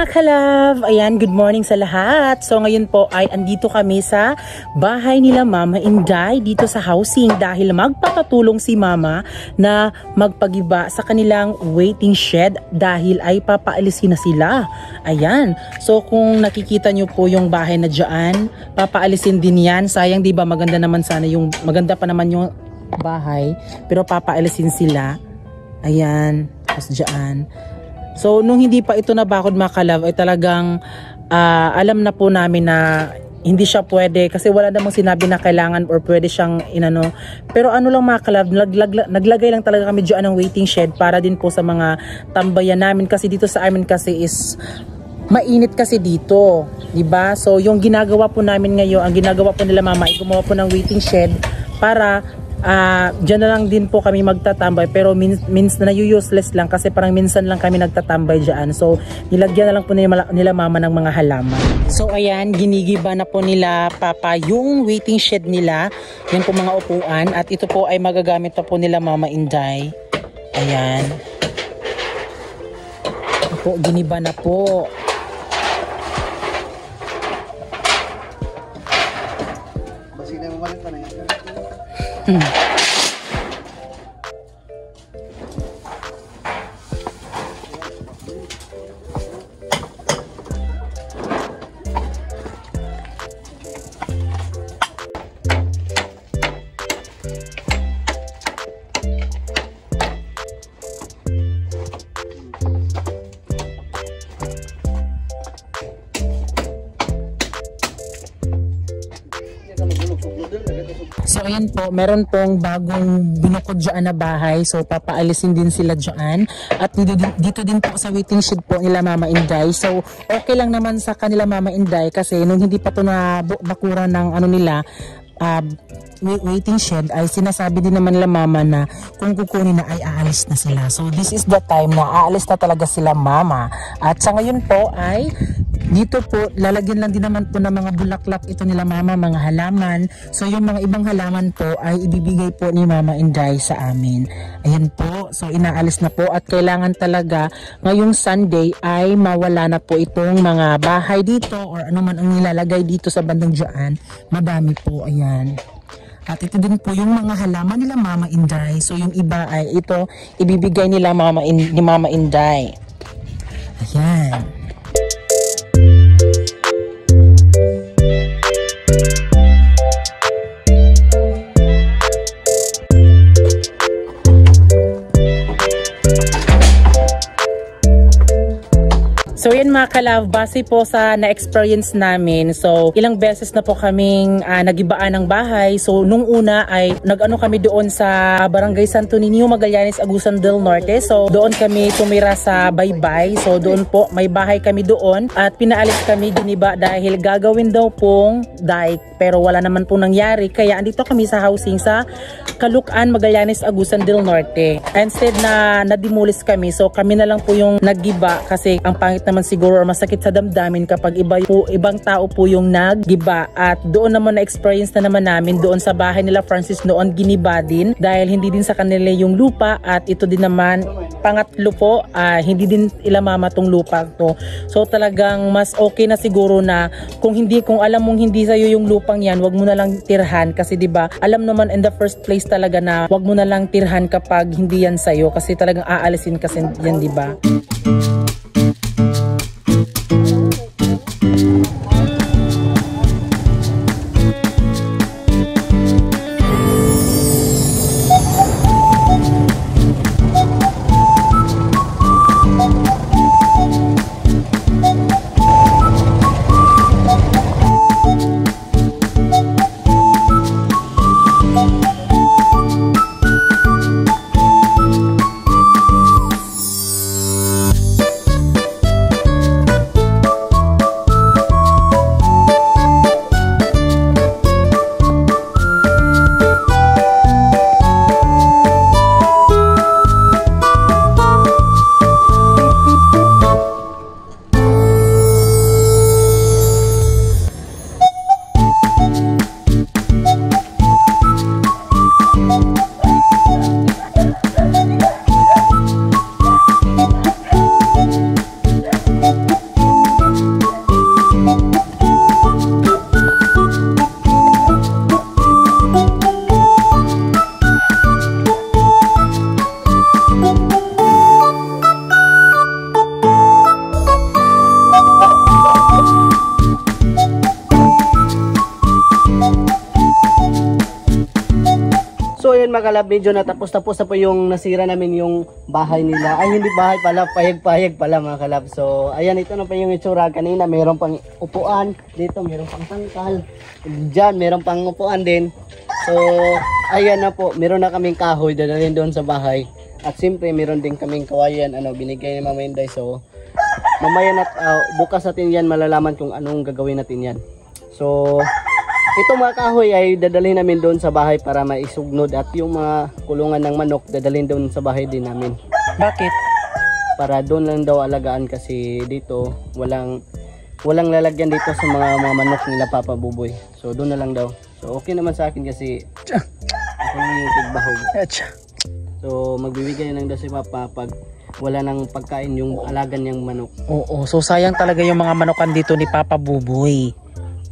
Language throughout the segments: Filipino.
mga ka-love! Ayan, good morning sa lahat. So ngayon po ay andito kami sa bahay nila Mama Inday dito sa housing dahil magpapatulong si Mama na magpagiba sa kanilang waiting shed dahil ay papaalisin na sila. Ayan. So kung nakikita nyo po yung bahay na dyan, papaalisin din yan. Sayang, di ba, maganda naman sana yung, maganda pa naman yung bahay, pero papaalisin sila. Ayan, tapos dyan. So, nung hindi pa ito nabakod mga ka-love, ay talagang alam na po namin na hindi siya pwede kasi wala namang sinabi na kailangan or pwede siyang inano. Pero ano lang mga ka-love, naglagay lang talaga kami dyan ng waiting shed para din po sa mga tambayan namin kasi dito sa amin kasi is mainit kasi dito, di ba? So, yung ginagawa po namin ngayon, ang ginagawa po nila Mama ay gumawa po ng waiting shed para dyan na lang din po kami magtatambay pero na useless lang kasi parang minsan lang kami nagtatambay dyan. So nilagyan na lang po nila Mama ng mga halaman. So ayan, ginigiba na po nila Papa yung waiting shed nila. Yan po mga upuan at ito po ay magagamit pa po nila Mama Inday. Ayan. Ito po, giniba na po. So ayan po, meron pong bagong binukod dyan na bahay. So papaalisin din sila dyan. At dito din po sa waiting shed po nila Mama Inday. So okay lang naman sa kanila Mama Inday kasi nung hindi pa ito bakura ng ano nila, waiting shed ay sinasabi din naman nila Mama na kung kukunin na ay aalis na sila. So this is the time na aalis na talaga sila Mama. At sa ngayon po ay dito po lalagyan lang din naman po ng mga bulaklak ito nila Mama, mga halaman. So yung mga ibang halaman po ay ibibigay po ni Mama Inday sa amin. Ayan po, so inaalis na po at kailangan talaga ngayong Sunday ay mawala na po itong mga bahay dito or ano man ang nilalagay dito sa bandang dyan. Madami po, ayan. At ito din po yung mga halaman nila Mama Inday. So yung iba ay ito ibibigay nila ni Mama Inday. Ayan. So yan mga ka-love, base po sa na-experience namin, so ilang beses na po kaming nagibaan ng bahay. So nung una ay nag-ano kami doon sa Barangay Santo Niño, Magallanes, Agusan del Norte. So doon kami tumira sa Baybay. So doon po may bahay kami doon at pinaalis kami giniba dahil gagawin daw pong dike pero wala naman po nangyari. Kaya andito kami sa housing sa Caloocan, Magallanes, Agusan del Norte. Instead na na-demolish kami, so kami na lang po yung naggiba kasi ang pangit naman siguro or masakit sa damdamin kapag ibang tao po yung naggiba. At doon naman na-experience na naman namin doon sa bahay nila Francis noon giniba din dahil hindi din sa kanila yung lupa at ito din naman pangatlo po hindi din ila Mama tong lupa to. So talagang mas okay na siguro na kung alam mong hindi sa'yo yung lupang yan, wag mo na lang tirhan kasi diba alam naman in the first place talaga na wag mo na lang tirhan kapag hindi yan sa'yo kasi talagang aalisin kasi yan, diba? yun mga kalab, medyo natapos-tapos na po yung nasira namin yung bahay nila. Ay hindi bahay pala, payag-payag pala mga kalab. So ayan, ito na pa yung itsura. Kanina mayroon pang upuan, dito mayroon pang tangkal, dyan mayroon pang upuan din. So ayan na po, meron na kaming kahoy dadalhin doon sa bahay. At siyempre meron din kaming kawayan, binigay ni Mama Inday. So mamaya na, bukas natin yan malalaman kung anong gagawin natin yan. So ito mga kahoy ay dadalhin namin doon sa bahay para maisugnod, at yung mga kulungan ng manok dadalhin doon sa bahay din namin. Bakit? Para doon lang daw alagaan, kasi dito walang lalagyan dito sa mga manok nila Papa Buboy. So doon na lang daw. So okay naman sa akin kasi ako lang yung tigbahog. So magbibigay lang daw si Papa pag wala nang pagkain yung alagan niyang manok. Oo, so sayang talaga yung mga manukan dito ni Papa Buboy.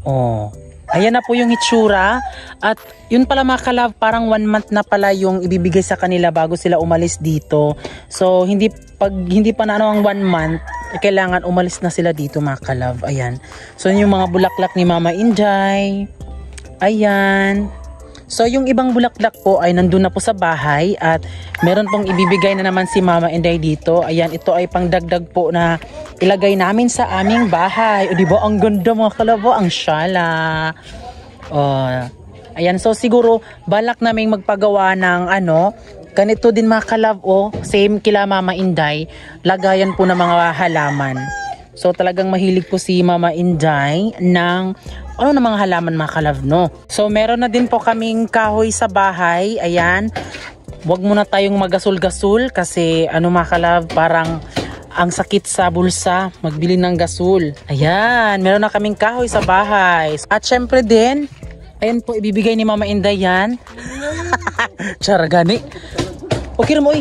Oh. Ayan na po yung itsura. At yun pala mga kalab, parang 1 month na pala yung ibibigay sa kanila bago sila umalis dito. So hindi pa na ang 1 month, kailangan umalis na sila dito mga kalab. Ayan. So yung mga bulaklak ni Mama Inday. Ayan. So yung ibang bulaklak po ay nandun na po sa bahay, at meron pong ibibigay na naman si Mama Inday dito. Ayan, ito ay pangdagdag po na ilagay namin sa aming bahay. O diba, ang ganda mga kalabo, ang syala. Ayan, so siguro balak naming magpagawa ng ganito din mga kalab, same kila Mama Inday, lagayan po ng mga halaman. So talagang mahilig po si Mama Inday ng mga halaman mga kalab, no? So meron na din po kaming kahoy sa bahay. Ayan, wag muna tayong magasul-gasul kasi mga kalab, parang ang sakit sa bulsa magbili ng gasol. Ayan, meron na kaming kahoy sa bahay. At syempre din, ayan po, ibibigay ni Mama Inday yan. Charagani. Okay na mo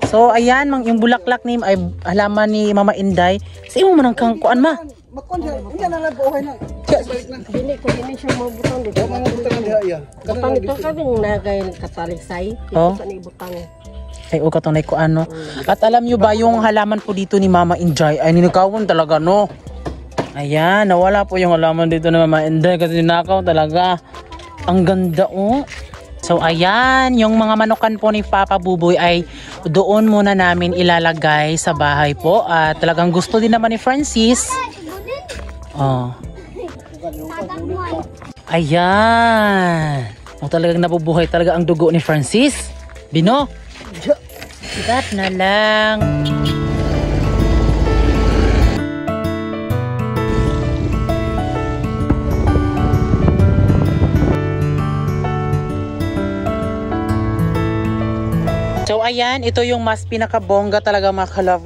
So ayan, yung bulaklak ni ay halaman ni Mama Inday. Sa imo man ang kuan ma. Hindi na lang buhay na. Dili ko din siya mabutang dito. Butang diha iya. Butang dito sabi nagay katalisay. Dito sa ni butang. Ay o katong ko At alam nyo ba yung halaman po dito ni Mama Inday ay ninakawan talaga, no? Ayan, nawala po yung halaman dito ni Mama Inday kasi ninakaw talaga. Ang ganda So ayan, yung mga manukan po ni Papa Buboy ay doon muna namin ilalagay sa bahay po. At talagang gusto din naman ni Francis. Ayan. Talagang nabubuhay talaga ang dugo ni Francis. Bino? Sigat na lang. So ayan, ito yung mas pinakabongga talaga mga kalab.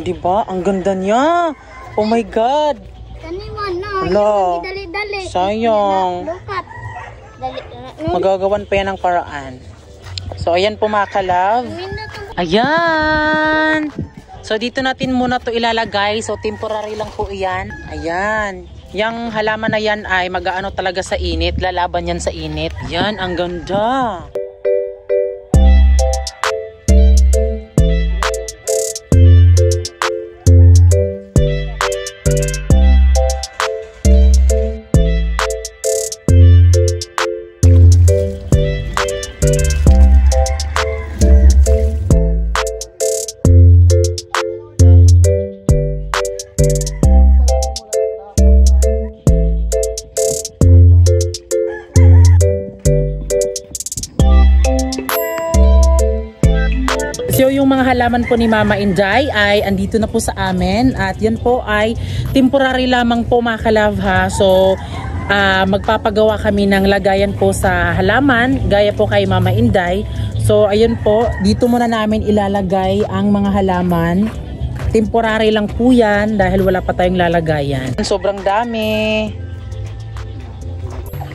Diba? Ang ganda niya. Oh my God. Hello. Sayang. Magagawan pa yan ng paraan. So ayan po mga kalab. Ayan. So dito natin muna to ilalagay. So temporary lang po iyan. Ayan. Yang halaman na yan ay mag-aano talaga sa init. Lalaban yan sa init. Yan, ang ganda. So yung mga halaman po ni Mama Inday ay andito na po sa amin, at yan po ay temporary lamang po mga kalab ha. So magpapagawa kami ng lagayan po sa halaman gaya po kay Mama Inday. So ayun po, dito muna namin ilalagay ang mga halaman. Temporary lang po yan dahil wala pa tayong lalagayan. Sobrang dami.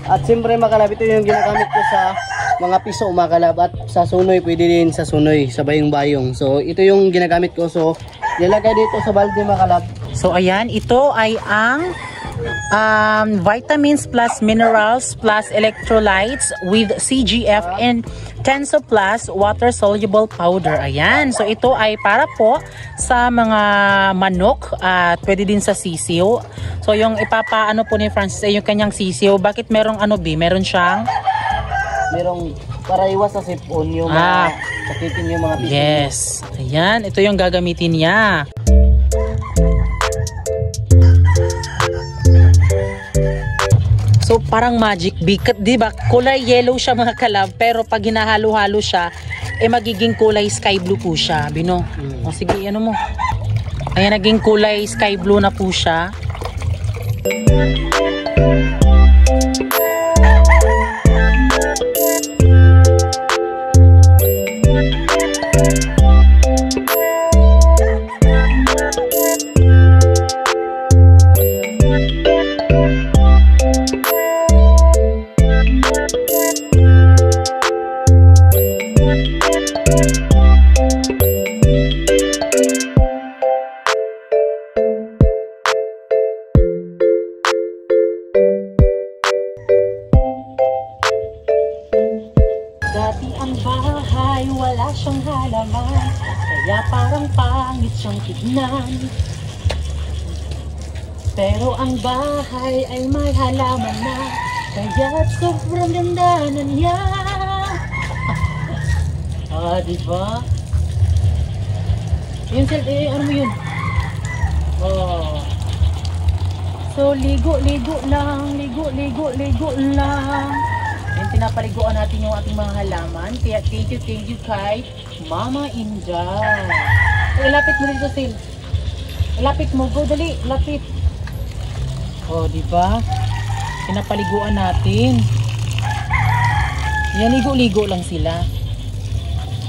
At siyempre mga kalab, ito yung ginagamit ko sa mga piso mga kalab, at sa sunoy, pwede din sa sunoy, sa bayong-bayong. So ito yung ginagamit ko. So nilagay dito sa balde mga kalab. So ayan, ito ay ang vitamins plus minerals plus electrolytes with CGF and Tenso Plus water soluble powder. Ayan, so ito ay para po sa mga manok at pwede din sa sisiw. So yung ipapaano po ni Francis ay yung kanyang sisiw. Bakit merong meron siyang merong para iwas sa sipon yung mga sakitin yung mga pisngi. Yes. Ayan, ito yung gagamitin niya. So parang magic bee, 'di ba? Kulay yellow siya mga kalab, pero pag hinahalo-halo siya, magiging kulay sky blue po siya, Bino. O sige, ano mo? Ayan, naging kulay sky blue na po siya. Dati ang bahay wala siyang halaman, kaya parang pangit siyang tignan. Pero ang bahay ay may halaman na, kaya sobrang ganda na niya. Diba? Yun sir, ano mo yun? Oh. So ligo lang. Yung pinapaliguan natin yung ating mga halaman. Kaya thank you kay Mama Inday. Ilapit mo dito, Sil. Ilapit mo. Go, dali. Lapit. O, diba? Pinapaliguan natin. Yan, ligo-ligo lang sila.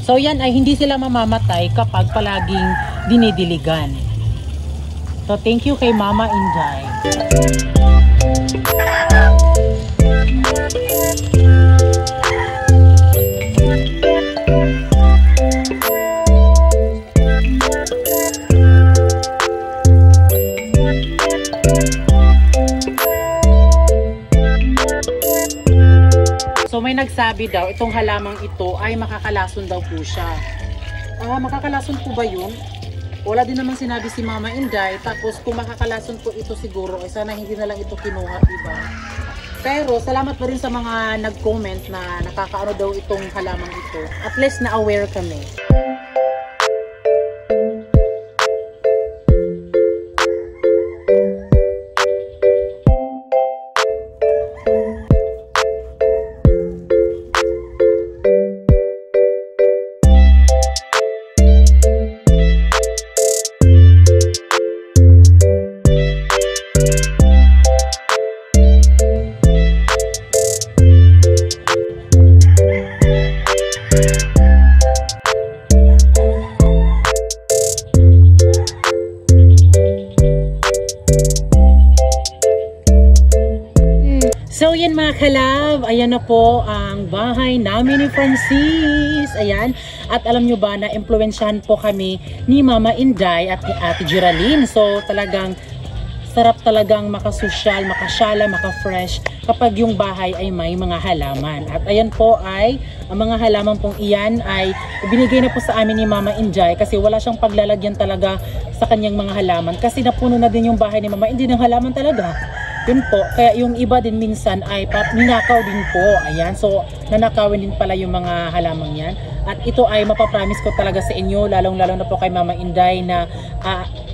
So, yan ay hindi sila mamamatay kapag palaging dinidiligan. So, thank you kay Mama Inday. So may nagsabi daw, itong halamang ito ay makakalason daw po siya. Makakalason po ba yun? Wala din naman sinabi si Mama Inday. Tapos kung makakalason po ito siguro, ay sana hindi na lang ito kinuha, diba? Pero salamat pa rin sa mga nag-comment na nakakaano daw itong halamang ito. At least na aware kami. So yan mga kalab, ayan na po ang bahay namin ni Francis. Ayan, at alam nyo ba na impluwensyahan po kami ni Mama Inday at ni Ate Geraldine. So talagang sarap talagang makasosyal, makasyala, makafresh kapag yung bahay ay may mga halaman. At ayan po ay, ang mga halaman pong iyan ay binigay na po sa amin ni Mama Inday kasi wala siyang paglalagyan talaga sa kanyang mga halaman. Kasi napuno na din yung bahay ni Mama Inday ng halaman talaga. Yun po, kaya yung iba din minsan ay ninakaw din po. Ayan, so nanakawin din pala yung mga halamang yan. At ito ay mapapromise ko talaga sa inyo, lalong-lalo na po kay Mama Inday na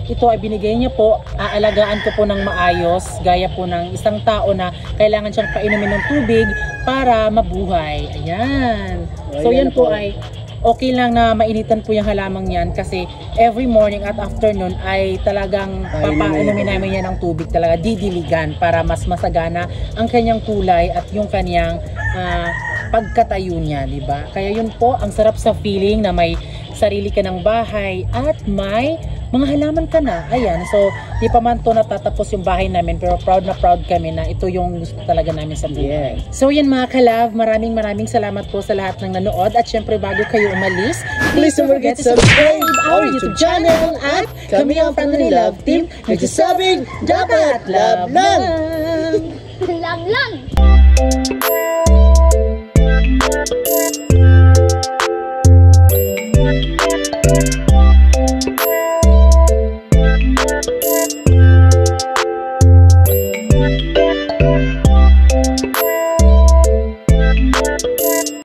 ito ay binigay niya po, aalagaan ko po ng maayos, gaya po ng isang tao na kailangan siyang painumin ng tubig para mabuhay. Ayan. So yan po ay okay lang na mainitan po yung halamang yan kasi every morning at afternoon ay talagang papainumin namin yan ng tubig, talaga didiligan para mas masagana ang kanyang kulay at yung kanyang pagkatayo niya, di ba? Kaya yun po, ang sarap sa feeling na may sarili ka ng bahay at may mga halaman ka na. Ayan, so di pa man to natatapos yung bahay namin pero proud na proud kami na ito yung gusto talaga namin sa buhay. Yeah. So yan mga kalab, maraming salamat po sa lahat ng nanood at syempre bago kayo umalis, please don't forget to subscribe our YouTube channel at kami ang Friendly Love Team nagsasabing dapat love lang! Love lang!